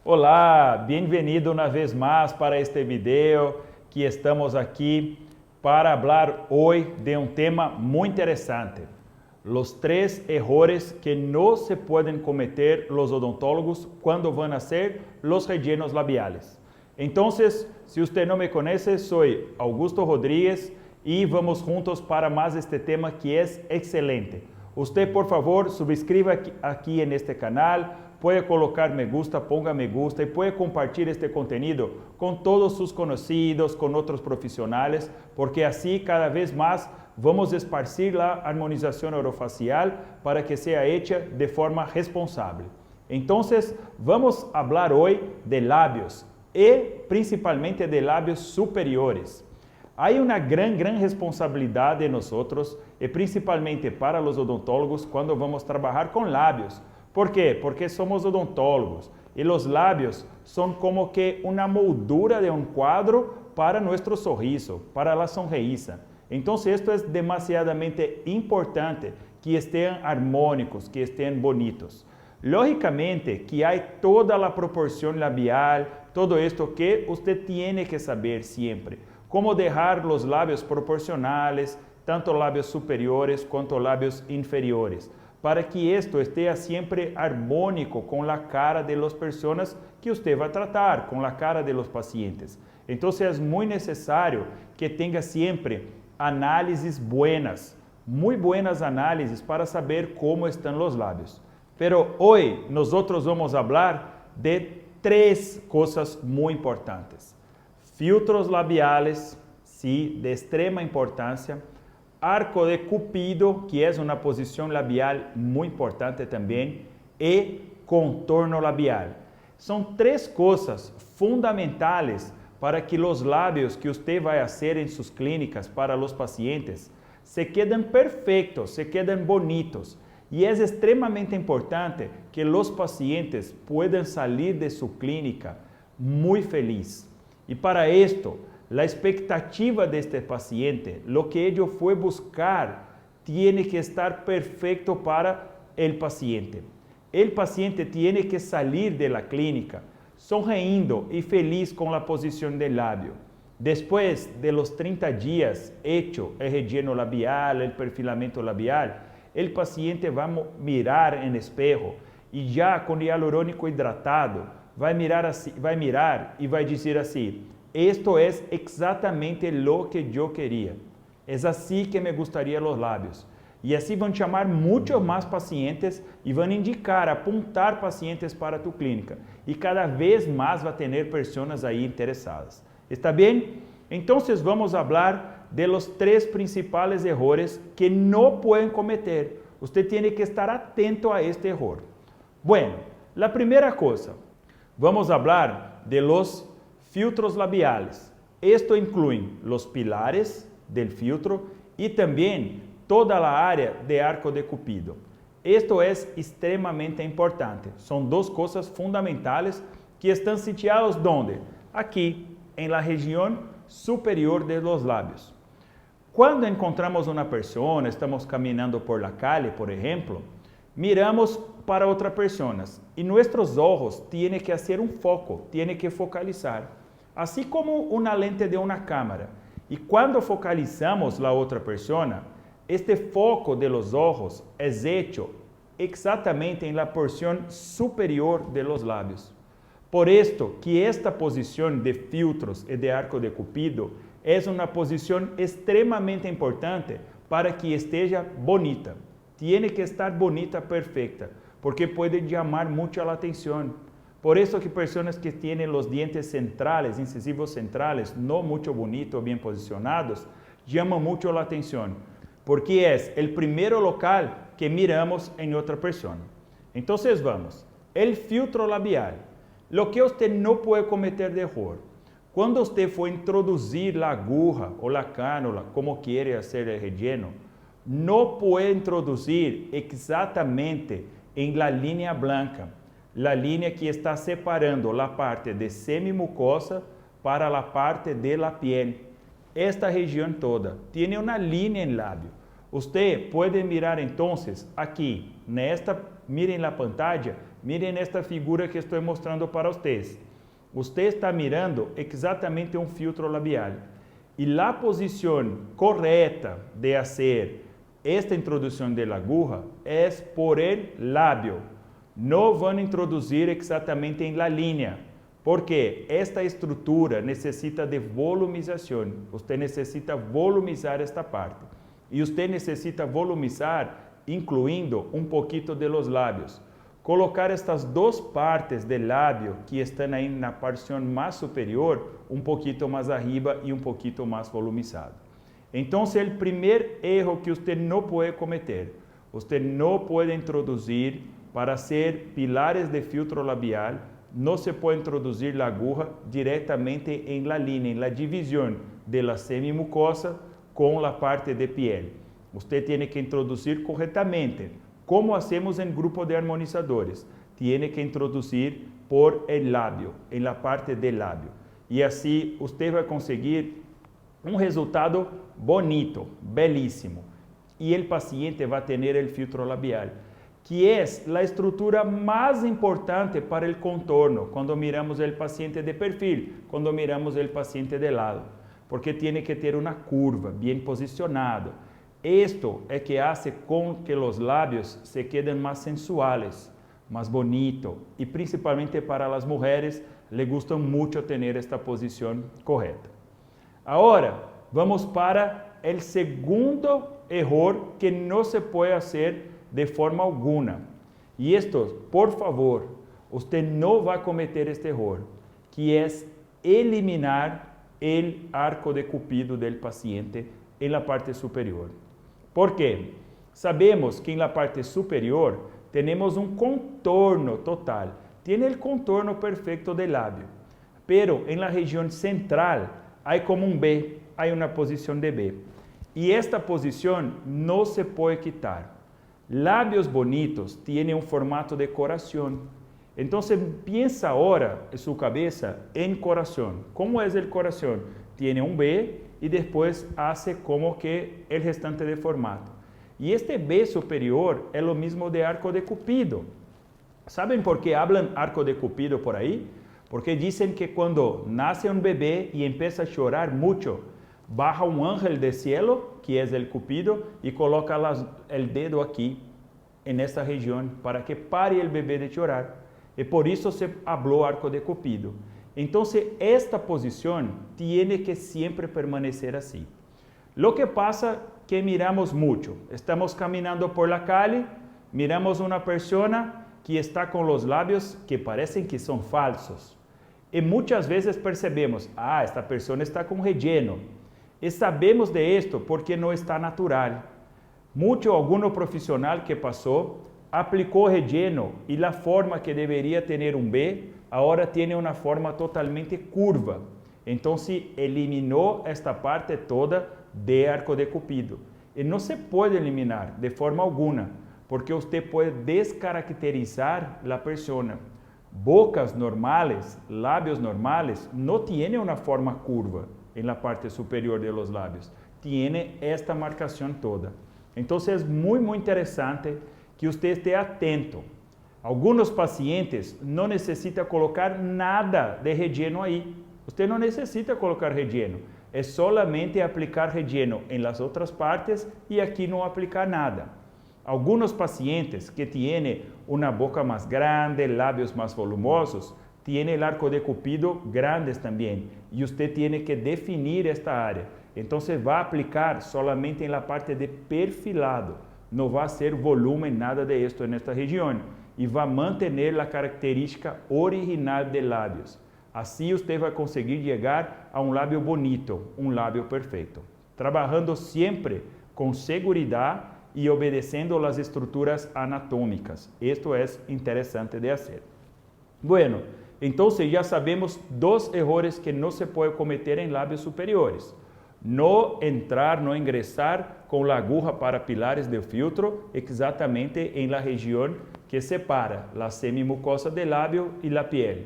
Olá, bem-vindo una vez más para este video que estamos aquí para hablar hoy de un tema muy interesante. Los 3 errores que no se pueden cometer los odontólogos cuando van a hacer los rellenos labiales. Entonces, si usted no me conoce, soy Augusto Rodríguez y vamos juntos para más este tema que es excelente. Usted, por favor, suscriba aquí en este canal, puede colocar me gusta, ponga me gusta y puede compartir este contenido con todos sus conocidos, con otros profesionales, porque así cada vez más vamos a esparcir la armonización orofacial para que sea hecha de forma responsable. Entonces, vamos a hablar hoy de labios y principalmente de labios superiores. Hay una gran responsabilidad de nosotros y principalmente para los odontólogos cuando vamos a trabajar con labios. ¿Por qué? Porque somos odontólogos y los labios son como que una moldura de un cuadro para nuestro sorriso, para la sonrisa. Entonces esto es demasiadamente importante que estén armónicos, que estén bonitos. Lógicamente que hay toda la proporción labial, todo esto que usted tiene que saber siempre. Cómo dejar los labios proporcionales, tanto labios superiores cuanto labios inferiores, para que esto esté siempre armónico con la cara de las personas que usted va a tratar, con la cara de los pacientes. Entonces es muy necesario que tenga siempre análisis buenas, muy buenas análisis para saber cómo están los labios. Pero hoy nosotros vamos a hablar de 3 cosas muy importantes. Filtros labiales, sí, de extrema importancia. Arco de Cupido, que es una posición labial muy importante también. Y contorno labial. Son 3 cosas fundamentales para que los labios que usted va a hacer en sus clínicas para los pacientes se queden perfectos, se queden bonitos. Y es extremadamente importante que los pacientes puedan salir de su clínica muy feliz. Y para esto, la expectativa de este paciente, lo que ello fue buscar, tiene que estar perfecto para el paciente. El paciente tiene que salir de la clínica sonriendo y feliz con la posición del labio. Después de los 30 días hecho el relleno labial, el perfilamiento labial, el paciente va a mirar en espejo y ya con hialurónico hidratado va a mirar y va a decir así: esto es exactamente lo que yo quería. Es así que me gustaría los labios. Y así van a llamar muchos más pacientes y van a indicar, apuntar pacientes para tu clínica. Y cada vez más va a tener personas ahí interesadas. ¿Está bien? Entonces vamos a hablar de los 3 principales errores que no pueden cometer. Usted tiene que estar atento a este error. Bueno, la primera cosa, vamos a hablar de los filtros labiales. Esto incluye los pilares del filtro y también toda la área de arco de Cupido. Esto es extremadamente importante. Son 2 cosas fundamentales que están situadas ¿dónde? Aquí, en la región superior de los labios. Cuando encontramos una persona, estamos caminando por la calle, por ejemplo, miramos para otra persona y nuestros ojos tienen que hacer un foco, tienen que focalizar, así como una lente de una cámara. Y cuando focalizamos la otra persona, este foco de los ojos es hecho exactamente en la porción superior de los labios. Por esto que esta posición de filtros y de arco de Cupido es una posición extremadamente importante para que esté bonita. Tiene que estar bonita, perfecta, porque puede llamar mucho la atención. Por eso que personas que tienen los dientes centrales, incisivos centrales, no mucho bonitos, bien posicionados, llaman mucho la atención, porque es el primer local que miramos en otra persona. Entonces vamos, el filtro labial. Lo que usted no puede cometer de error, cuando usted for introducir la aguja o la cánula, como quiere hacer el relleno, no puede introducir exactamente en la línea blanca, la línea que está separando la parte de semimucosa para la parte de la piel. Esta región toda tiene una línea en labio. Usted puede mirar entonces aquí, miren la pantalla, Miren esta figura que estou mostrando para vocês. Você está mirando exatamente um filtro labial. E a posição correta de fazer esta introdução da aguja é por el lábio. Não vão introduzir exatamente em la linha, porque esta estrutura necessita de volumização. Você necessita volumizar esta parte. E você necessita volumizar incluindo um pouquinho de los lábios. Colocar estas duas partes do lábio que estão aí na porção mais superior, um pouquinho mais arriba e um pouquinho mais volumizado. Então, o primeiro erro que você não pode cometer, você não pode introduzir para ser pilares de filtro labial, não se pode introduzir a aguja diretamente em la linha, em la divisão de la semimucosa com a parte de piel. Você tem que introduzir corretamente, como hacemos em grupo de harmonizadores. Tem que introduzir por el lábio, em la parte del lábio. E assim você vai conseguir um resultado bonito, belíssimo. E o paciente vai ter o filtro labial, que é a estrutura mais importante para o contorno, quando miramos o paciente de perfil, quando miramos o paciente de lado, porque tem que ter uma curva bem posicionado. Esto é que hace com que os lábios se queden mais sensuales, mais bonito, e principalmente para as mulheres, les gusta muito ter esta posição correta. Agora, vamos para o segundo erro que não se pode fazer de forma alguma. E isto, por favor, você não vai cometer este erro, que é eliminar o arco de cupido do paciente em la parte superior. ¿Por quê? Sabemos que na parte superior temos um contorno total. Tem o contorno perfeito do lábio. Pero em la região central há como um B, há uma posição de B. E esta posição não se pode quitar. Lábios bonitos têm um formato de coração. Então, pensa agora em sua cabeça em coração. Como é o coração? Tem um B e depois hace como que o restante de formato. E este B superior é o mesmo de arco de cupido. ¿Saben por que hablan arco de cupido por aí? Porque dizem que quando nasce um bebê e empieza a chorar muito, baja um ángel de cielo, que é o cupido, e coloca o dedo aqui, nessa região, para que pare o bebê de chorar. E por isso se habló arco de cupido. Então, esta posição tem que sempre permanecer assim. Lo que pasa que miramos muito. Estamos caminhando por la calle, miramos uma pessoa que está com os lábios que parecem que são falsos. E muitas vezes percebemos, esta pessoa está com relleno. E sabemos de esto porque não está natural. Algum profissional que passou, aplicou relleno e a forma que deveria ter um B, agora tem uma forma totalmente curva. Então, se eliminou esta parte toda de arco de cupido. E não se pode eliminar de forma alguma, porque você pode descaracterizar a pessoa. Bocas normais, lábios normais, não têm uma forma curva na parte superior de los lábios. Tem esta marcação toda. Então, é muito interessante que você esteja atento. Alguns pacientes não necessitam colocar nada de relleno aí. Você não necessita colocar relleno. É solamente aplicar relleno em las outras partes e aqui não aplicar nada. Alguns pacientes que têm uma boca mais grande, lábios mais volumosos, têm o arco de cupido grandes também. E você tem que definir esta área. Então, você vai aplicar solamente na parte de perfilado. Não vai ser volume, nada de esto nesta região. E vai manter a característica original de lábios. Assim, você vai conseguir chegar a um lábio bonito, um lábio perfeito. Trabalhando sempre com segurança e obedecendo as estruturas anatômicas. Isto é interessante de fazer. Bueno, então já sabemos dos erros que não se pode cometer em lábios superiores. Não entrar, não ingressar com a aguja para pilares de filtro exatamente em la região que separa a semimucosa do lábio e a piel.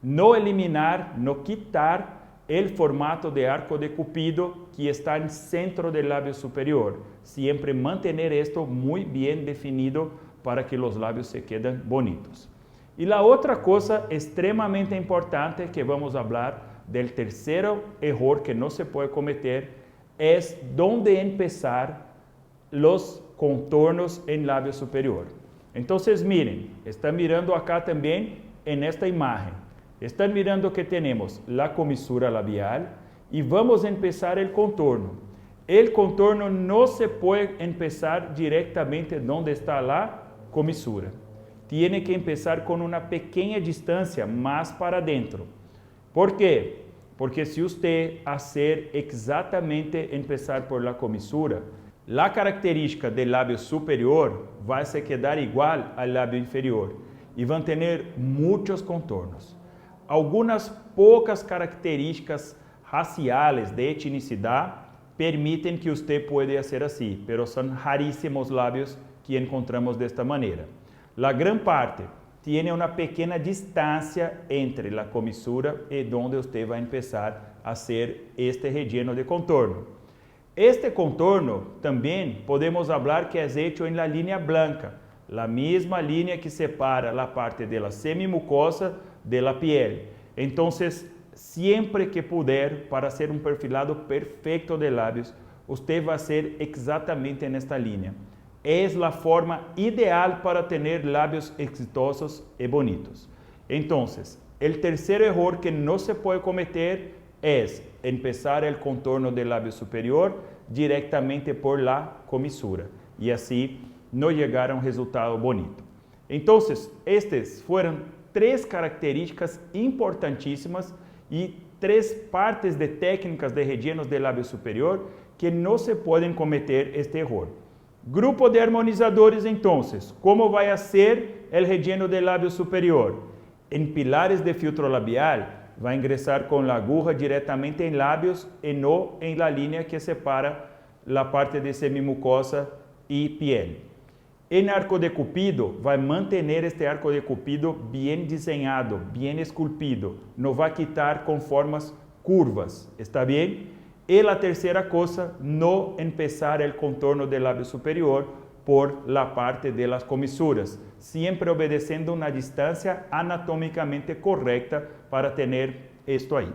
Não eliminar, não quitar o formato de arco de cupido que está no centro do lábio superior. Sempre manter isto muito bem definido para que os lábios se queden bonitos. Y la otra cosa extremadamente importante que vamos a hablar del tercero error que no se puede cometer es dónde empezar los contornos en labio superior. Entonces miren, están mirando acá también en esta imagen. Están mirando que tenemos la comisura labial y vamos a empezar el contorno. El contorno no se puede empezar directamente donde está la comisura. Tiene que empezar con una pequeña distancia más para adentro. ¿Por qué? Porque si usted hacer exactamente empezar por la comisura, la característica del labio superior va a se quedar igual al labio inferior y van a tener muchos contornos. Algunas pocas características raciales de etnicidad permiten que usted pueda hacer así, pero son rarísimos labios que encontramos de esta manera. La gran parte tiene una pequeña distancia entre la comisura y donde usted va a empezar a hacer este relleno de contorno. Este contorno también podemos hablar que es hecho en la línea blanca, la misma línea que separa la parte de la semimucosa de la piel. Entonces, siempre que puder, para hacer un perfilado perfecto de labios, usted va a hacer exactamente en esta línea. Es la forma ideal para tener labios exitosos y bonitos. Entonces, el tercer error que no se puede cometer es empezar el contorno del labio superior directamente por la comisura y así no llegar a un resultado bonito. Entonces, estas fueron 3 características importantísimas y 3 partes de técnicas de rellenos del labio superior que no se pueden cometer este error. Grupo de armonizadores, entonces, ¿cómo va a ser el relleno del labio superior? En pilares de filtro labial, va a ingresar con la aguja directamente en labios y no en la línea que separa la parte de semimucosa y piel. En arco de cupido, va a mantener este arco de cupido bien diseñado, bien esculpido, no va a quitar con formas curvas, ¿está bien? Y la tercera cosa, no empezar el contorno del labio superior por la parte de las comisuras, siempre obedeciendo una distancia anatómicamente correcta para tener esto ahí.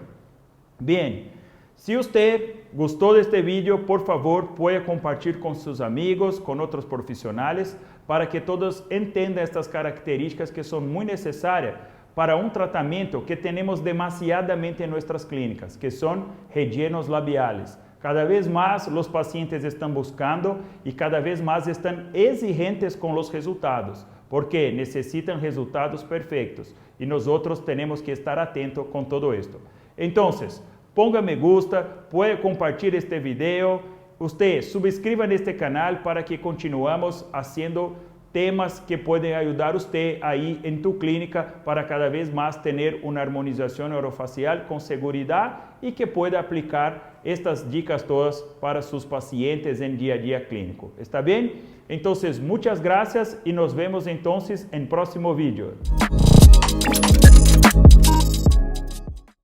Bien, si usted gustó de este video, por favor, puede compartir con sus amigos, con otros profesionales, para que todos entendan estas características que son muy necesarias para un tratamiento que tenemos demasiadamente en nuestras clínicas, que son rellenos labiales. Cada vez más los pacientes están buscando y cada vez más están exigentes con los resultados, porque necesitan resultados perfectos y nosotros tenemos que estar atentos con todo esto. Entonces, ponga me gusta, puede compartir este video, usted suscriba en este canal para que continuemos haciendo temas que pueden ayudar a usted ahí en tu clínica para cada vez más tener una armonización orofacial con seguridad y que pueda aplicar estas dicas todas para sus pacientes en día a día clínico. ¿Está bien? Entonces, muchas gracias y nos vemos entonces en próximo video.